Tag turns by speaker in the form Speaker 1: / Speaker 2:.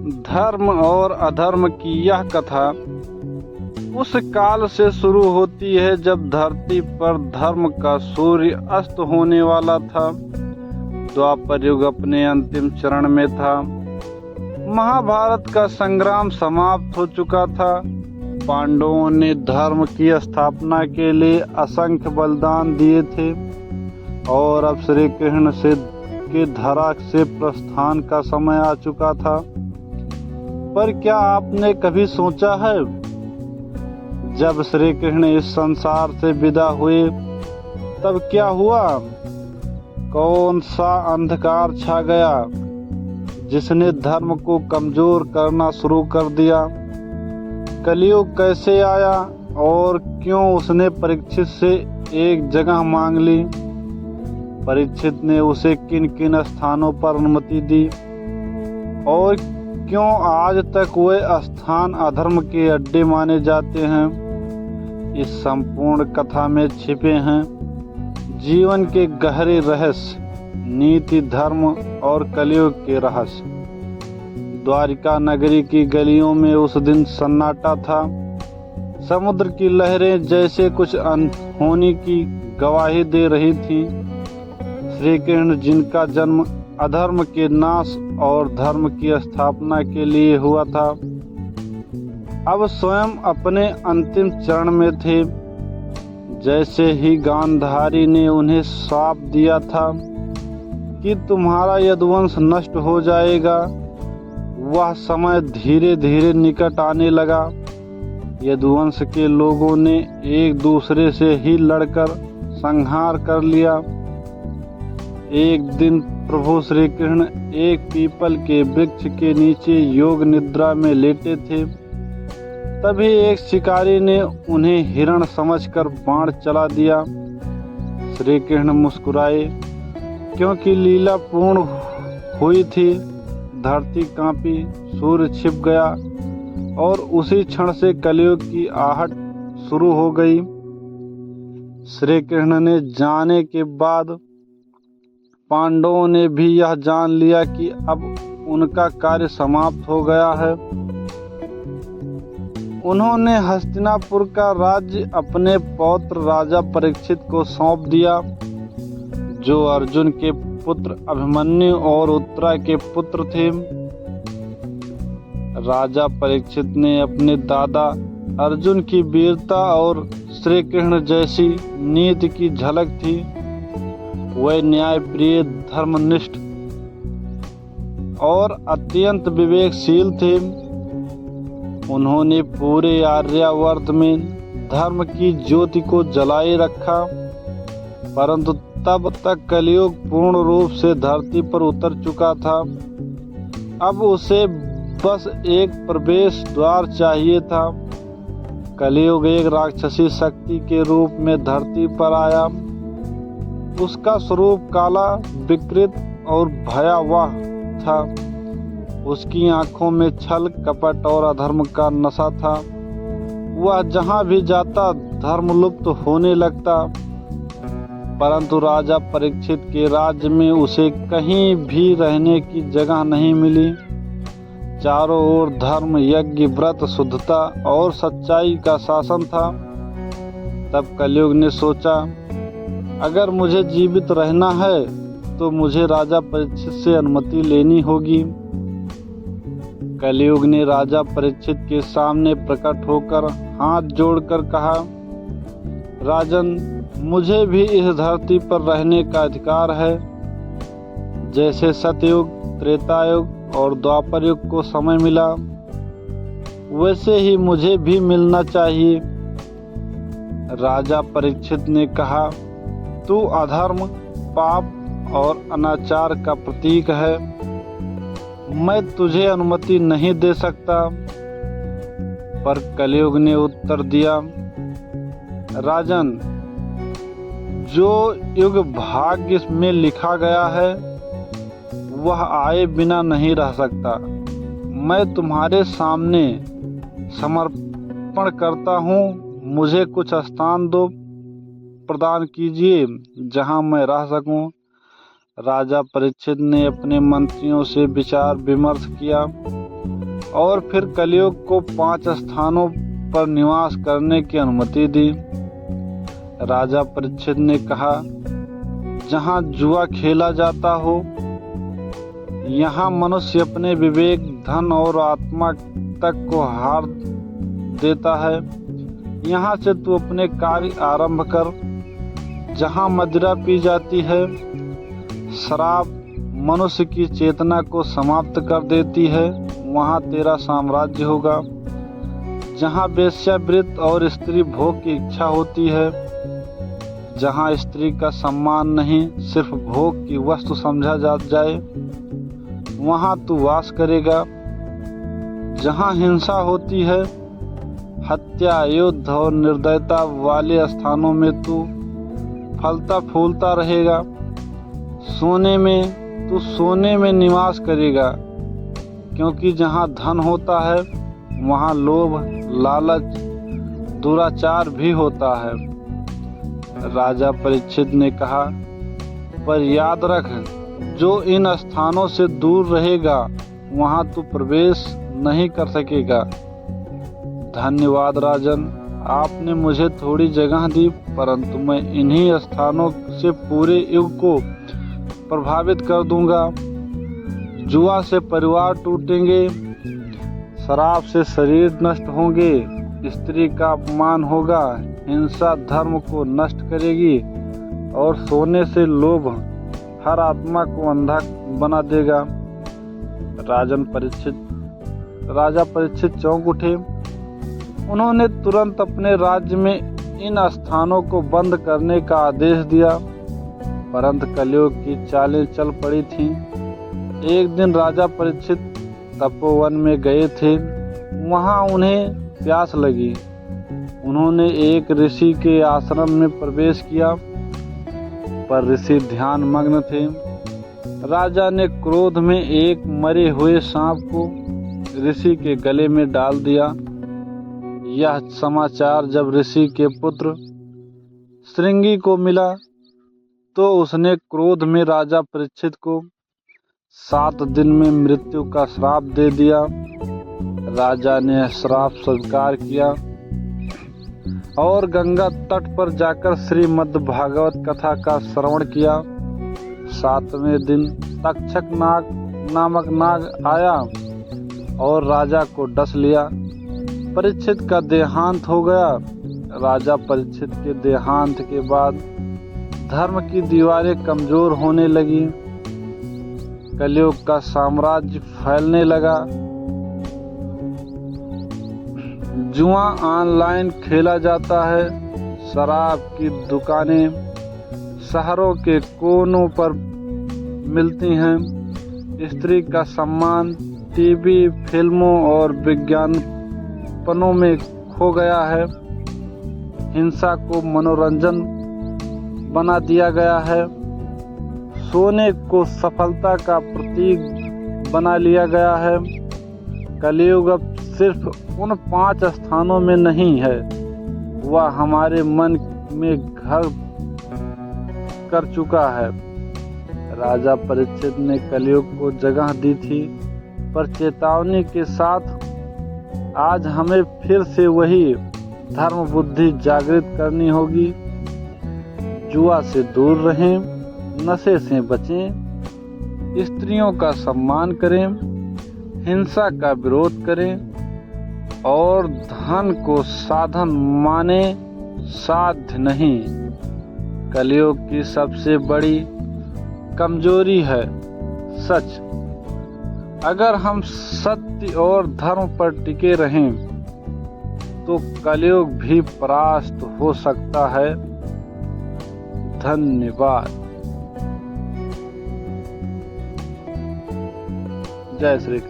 Speaker 1: धर्म और अधर्म की यह कथा उस काल से शुरू होती है जब धरती पर धर्म का सूर्य अस्त होने वाला था। द्वापर युग अपने अंतिम चरण में था। महाभारत का संग्राम समाप्त हो चुका था। पांडवों ने धर्म की स्थापना के लिए असंख्य बलिदान दिए थे और अब श्री कृष्ण के धरा से प्रस्थान का समय आ चुका था। पर क्या आपने कभी सोचा है, जब श्री कृष्ण इस संसार से विदा हुए तब क्या हुआ? कौन सा अंधकार छा गया जिसने धर्म को कमजोर करना शुरू कर दिया? कलयुग कैसे आया और क्यों उसने परीक्षित से एक जगह मांग ली? परीक्षित ने उसे किन किन स्थानों पर अनुमति दी और क्यों आज तक वे स्थान अधर्म के अड्डे माने जाते हैं? इस संपूर्ण कथा में छिपे हैं जीवन के गहरे रहस्य, नीति, धर्म और कलयुग के रहस्य। द्वारिका नगरी की गलियों में उस दिन सन्नाटा था। समुद्र की लहरें जैसे कुछ अनहोनी की गवाही दे रही थीं। श्री कृष्ण, जिनका जन्म अधर्म के नाश और धर्म की स्थापना के लिए हुआ था, अब स्वयं अपने अंतिम चरण में थे। जैसे ही गांधारी ने उन्हें श्राप दिया था कि तुम्हारा यदुवंश नष्ट हो जाएगा, वह समय धीरे धीरे निकट आने लगा। यदुवंश के लोगों ने एक दूसरे से ही लड़कर संहार कर लिया। एक दिन प्रभु श्री कृष्ण एक पीपल के वृक्ष के नीचे योग निद्रा में लेटे थे। तभी एक शिकारी ने उन्हें हिरण समझकर बाण चला दिया। श्री कृष्ण मुस्कुराए, क्योंकि लीला पूर्ण हुई थी। धरती कांपी, सूर्य छिप गया और उसी क्षण से कलयुग की आहट शुरू हो गई। श्री कृष्ण ने जाने के बाद पांडवों ने भी यह जान लिया कि अब उनका कार्य समाप्त हो गया है। उन्होंने हस्तिनापुर का राज्य अपने पौत्र राजा परीक्षित को सौंप दिया, जो अर्जुन के पुत्र अभिमन्यु और उत्तरा के पुत्र थे। राजा परीक्षित ने अपने दादा अर्जुन की वीरता और श्री कृष्ण जैसी नीति की झलक थी। वे न्यायप्रिय, धर्मनिष्ठ और अत्यंत विवेकशील थे। उन्होंने पूरे आर्यावर्त में धर्म की ज्योति को जलाए रखा, परंतु तब तक कलयुग पूर्ण रूप से धरती पर उतर चुका था। अब उसे बस एक प्रवेश द्वार चाहिए था। कलयुग एक राक्षसी शक्ति के रूप में धरती पर आया। उसका स्वरूप काला, विकृत और भयावह था। उसकी आंखों में छल, कपट और अधर्म का नशा था। वह जहां भी जाता धर्म लुप्त होने लगता, परंतु राजा परीक्षित के राज्य में उसे कहीं भी रहने की जगह नहीं मिली। चारों ओर धर्म, यज्ञ, व्रत, शुद्धता और सच्चाई का शासन था। तब कलयुग ने सोचा, अगर मुझे जीवित रहना है तो मुझे राजा परीक्षित से अनुमति लेनी होगी। कलयुग ने राजा परीक्षित के सामने प्रकट होकर हाथ जोड़कर कहा, राजन, मुझे भी इस धरती पर रहने का अधिकार है। जैसे सतयुग, त्रेतायुग और द्वापर युग को समय मिला, वैसे ही मुझे भी मिलना चाहिए। राजा परीक्षित ने कहा, तू अधर्म, पाप और अनाचार का प्रतीक है। मैं तुझे अनुमति नहीं दे सकता। पर कलयुग ने उत्तर दिया, राजन, जो युग भाग्य में लिखा गया है वह आए बिना नहीं रह सकता। मैं तुम्हारे सामने समर्पण करता हूँ। मुझे कुछ स्थान दो, प्रदान कीजिए जहाँ मैं रह सकूं। राजा परीक्षित ने अपने मंत्रियों से विचार विमर्श किया। और फिर कलयुग को 5 स्थानों पर निवास करने की अनुमति दी। राजा परीक्षित ने कहा, जहाँ जुआ खेला जाता हो, यहाँ मनुष्य अपने विवेक, धन और आत्मा तक को हार देता है। यहाँ से तू अपने कार्य आरंभ कर। जहाँ मदिरा पी जाती है, शराब मनुष्य की चेतना को समाप्त कर देती है, वहाँ तेरा साम्राज्य होगा। जहाँ वेश्यावृत्ति और स्त्री भोग की इच्छा होती है, जहाँ स्त्री का सम्मान नहीं सिर्फ भोग की वस्तु समझा जाए, वहाँ तू वास करेगा। जहाँ हिंसा होती है, हत्या, युद्ध और निर्दयता वाले स्थानों में तू फलता फूलता रहेगा। सोने में निवास करेगा, क्योंकि जहाँ धन होता है वहाँ लोभ, लालच, दुराचार भी होता है। राजा परीक्षित ने कहा, पर याद रख, जो इन स्थानों से दूर रहेगा वहाँ तू प्रवेश नहीं कर सकेगा। धन्यवाद राजन, आपने मुझे थोड़ी जगह दी, परंतु मैं इन्हीं स्थानों से पूरे युग को प्रभावित कर दूंगा। जुआ से परिवार टूटेंगे, शराब से शरीर नष्ट होंगे, स्त्री का अपमान होगा, हिंसा धर्म को नष्ट करेगी और सोने से लोभ हर आत्मा को अंधा बना देगा। राजा परीक्षित चौंक उठे। उन्होंने तुरंत अपने राज्य में इन स्थानों को बंद करने का आदेश दिया, परंतु कलयुग की चालें चल पड़ी थीं। एक दिन राजा परीक्षित तपोवन में गए थे। वहां उन्हें प्यास लगी। उन्होंने एक ऋषि के आश्रम में प्रवेश किया, पर ऋषि ध्यान मग्न थे। राजा ने क्रोध में एक मरे हुए सांप को ऋषि के गले में डाल दिया। यह समाचार जब ऋषि के पुत्र श्रृंगी को मिला, तो उसने क्रोध में राजा परीक्षित को 7 दिन में मृत्यु का श्राप दे दिया। राजा ने श्राप स्वीकार किया और गंगा तट पर जाकर श्रीमद् भागवत कथा का श्रवण किया। 7वें दिन तक्षक नामक नाग आया और राजा को डस लिया। परीक्षित का देहांत हो गया। राजा परीक्षित के देहांत के बाद धर्म की दीवारें कमजोर होने लगी। कलयुग का साम्राज्य फैलने लगा। जुआ ऑनलाइन खेला जाता है। शराब की दुकानें शहरों के कोनों पर मिलती हैं। स्त्री का सम्मान टीवी, फिल्मों और विज्ञापनों में खो गया है। हिंसा को मनोरंजन बना दिया गया है। सोने को सफलता का प्रतीक बना लिया गया है। कलयुग अब सिर्फ उन 5 स्थानों में नहीं है, वह हमारे मन में घर कर चुका है। राजा परीक्षित ने कलयुग को जगह दी थी, पर चेतावनी के साथ आज हमें फिर से वही धर्म बुद्धि जागृत करनी होगी। जुआ से दूर रहें, नशे से बचें, स्त्रियों का सम्मान करें, हिंसा का विरोध करें और धन को साधन माने, साध्य नहीं। कलयुग की सबसे बड़ी कमजोरी है सच। अगर हम सत्य और धर्म पर टिके रहें तो कलयुग भी परास्त हो सकता है। धन्यवाद। जय श्री कृष्ण।